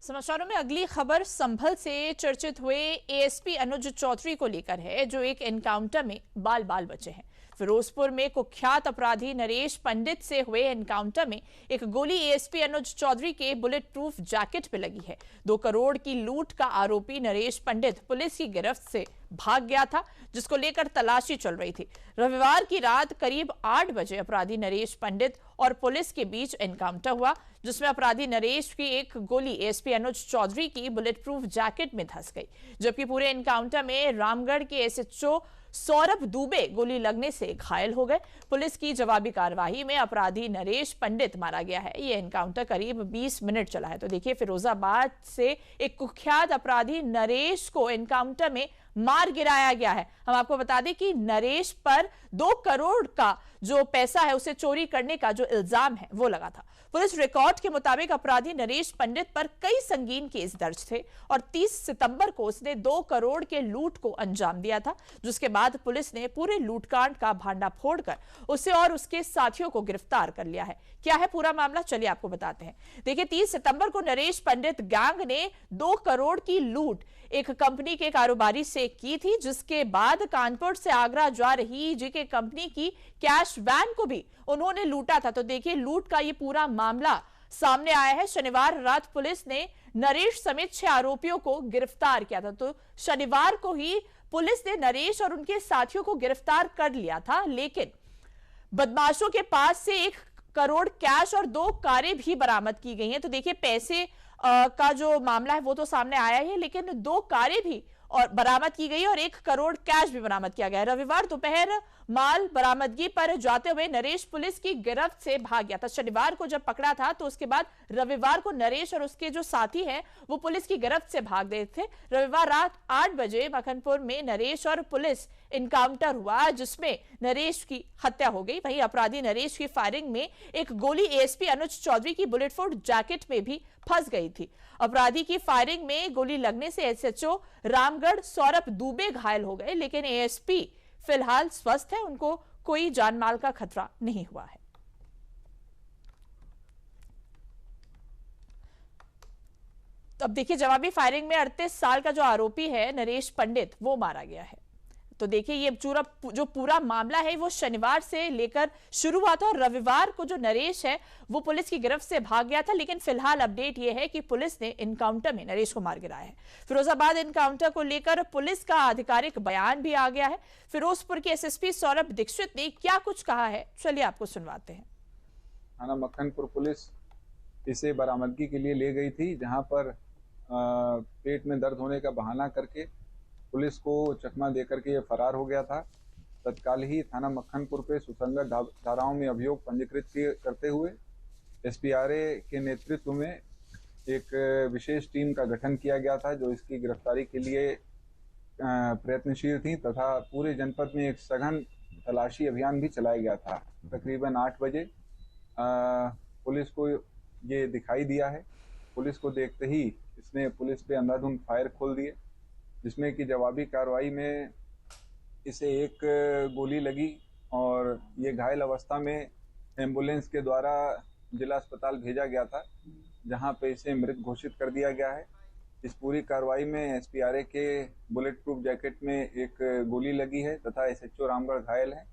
समाचारों में अगली खबर संभल से चर्चित हुए एएसपी अनुज चौधरी को लेकर है, जो एक एनकाउंटर में बाल बाल बचे हैं। फिरोजपुर में कुख्यात अपराधी नरेश पंडित से हुए एनकाउंटर में एक गोली एएसपी अनुज चौधरी के बुलेट प्रूफ जैकेट पे लगी है। 2 करोड़ की लूट का आरोपी नरेश पंडित पुलिस की गिरफ्त से भाग गया था, जिसको लेकर तलाशी चल रही थी। रविवार की रात करीब 8 बजे अपराधी नरेश पंडित और पुलिस के बीच एनकाउंटर हुआ, जिसमें अपराधी नरेश की एक गोली एएसपी अनुज चौधरी की बुलेट प्रूफ जैकेट में धंस गई, जबकि पूरे एनकाउंटर में रामगढ़ के एसएचओ सौरभ दुबे गोली लगने से घायल हो गए। पुलिस की जवाबी कार्रवाई में अपराधी नरेश पंडित मारा गया है। यह एनकाउंटर करीब 20 मिनट चला है। तो देखिए, फिरोजाबाद से एक कुख्यात अपराधी नरेश को एनकाउंटर में मार गिराया गया है। हम आपको बता दें कि नरेश पर 2 करोड़ का जो पैसा है उसे चोरी करने का जो इल्जाम है वो लगा था। पुलिस रिकॉर्ड के मुताबिक अपराधी नरेश पंडित पर कई संगीन केस दर्ज थे और 30 सितंबर को उसने 2 करोड़ के लूट को अंजाम दिया था, जिसके बाद पुलिस ने पूरे लूटकांड का भांडाफोड़ कर उसे और उसके साथियों को गिरफ्तार कर लिया है। क्या है पूरा मामला, चलिए आपको बताते हैं। देखिए, 30 सितंबर को नरेश पंडित गैंग ने 2 करोड़ की लूट एक कंपनी के कारोबारी से की थी, जिसके बाद कानपुर से आगरा जा रही जीके कंपनी की कैश वैन को भी उन्होंने लूटा था। तो देखिए, लूट का ये पूरा मामला सामने आया है। शनिवार रात पुलिस ने नरेश समेत 6 आरोपियों को गिरफ्तार किया था। तो शनिवार को ही पुलिस ने नरेश और उनके साथियों को गिरफ्तार कर लिया था, लेकिन बदमाशों के पास से 1 करोड़ कैश और 2 कारें भी बरामद की गई हैं। तो देखिए, पैसे का जो मामला है वो तो सामने आया है, लेकिन 2 कारें भी और बरामद की गई और 1 करोड़ कैश भी बरामद किया गया है। रविवार दोपहर माल बरामदगी पर जाते हुए नरेश पुलिस की गिरफ्त से भाग गया था। शनिवार को जब पकड़ा था तो उसके बाद रविवार को नरेश और उसके जो साथी हैं वो पुलिस की गिरफ्त से भाग गए थे। रविवार रात 8 बजे मखनपुर में नरेश और पुलिस इनकाउंटर हुआ, जिसमें नरेश की हत्या हो गई। वहीं अपराधी नरेश की फायरिंग में एक गोली एएसपी अनुज चौधरी की बुलेट प्रूफ जैकेट में भी फंस गई थी। अपराधी की फायरिंग में गोली लगने से एसएचओ रामगढ़ सौरभ दुबे घायल हो गए, लेकिन एएसपी फिलहाल स्वस्थ है, उनको कोई जानमाल का खतरा नहीं हुआ है। तो अब देखिए, जवाबी फायरिंग में 38 साल का जो आरोपी है नरेश पंडित वो मारा गया है। तो देखिए, ये जो पूरा मामला है वो शनिवार से लेकर शुरू हुआ था और रविवार को जो नरेश है वो पुलिस की गिरफ्त से भाग गया था, लेकिन फिलहाल अपडेट ये है कि पुलिस ने इनकाउंटर में नरेश को मार गिराया है। फिरोजाबाद इनकाउंटर को लेकर पुलिस का आधिकारिक बयान भी आ गया है। फिरोजपुर के एसएसपी सौरभ दीक्षित ने क्या कुछ कहा है, चलिए आपको सुनवाते हैं। थाना मक्खनपुर पुलिस इसे बरामदगी के लिए ले गई थी, जहां पर पेट में दर्द होने का बहाना करके पुलिस को चकमा देकर के ये फरार हो गया था। तत्काल ही थाना मक्खनपुर पे सुसंगत धाराओं में अभियोग पंजीकृत करते हुए एसपीआरए के नेतृत्व में एक विशेष टीम का गठन किया गया था, जो इसकी गिरफ्तारी के लिए प्रयत्नशील थी, तथा पूरे जनपद में एक सघन तलाशी अभियान भी चलाया गया था। तकरीबन 8 बजे पुलिस को ये दिखाई दिया है। पुलिस को देखते ही इसने पुलिस पे अंधाधुंध फायर खोल दिए, जिसमें कि जवाबी कार्रवाई में इसे 1 गोली लगी और ये घायल अवस्था में एम्बुलेंस के द्वारा जिला अस्पताल भेजा गया था, जहां पे इसे मृत घोषित कर दिया गया है। इस पूरी कार्रवाई में एसपीआरए के बुलेट प्रूफ जैकेट में 1 गोली लगी है तथा एसएचओ रामगढ़ घायल है।